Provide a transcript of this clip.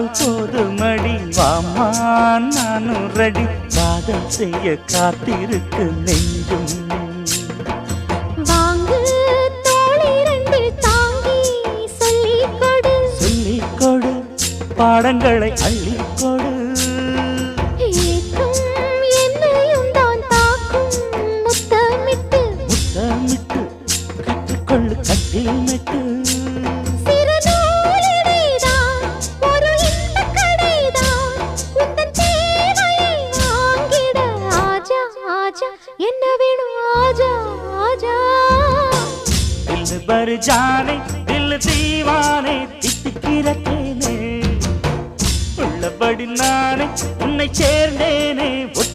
சொன்னால் போதுமடி வாமா நானும் ரெடி காதல் செய்ய காத்திருக்கு நெஞ்சும் வாங்கு தோளை ரெண்டில் தாங்கி சொல்லிக் கொடு சொல்லிக் கொடு பாடங்களை அள்ளிக் கொடு ஏற்றும் என்னையும் தான் தாக்கும் முத்தமிட்டு முத்தமிட்டு கற்றுக்கொள்ளு கட்டில் மெட்டு சிறு நூலிடைதான் ஒரு இன்பக் கடைதான் உந்தன் தேவையை வாங்கிட ஆஜா ஆஜா என்ன வேணும் ஆஜா ஆஜா दिल भर जाने दिल दीवाने தித்திக்கிறேனே உள்ளபடி நானே உன்னை சேர்ந்தேனே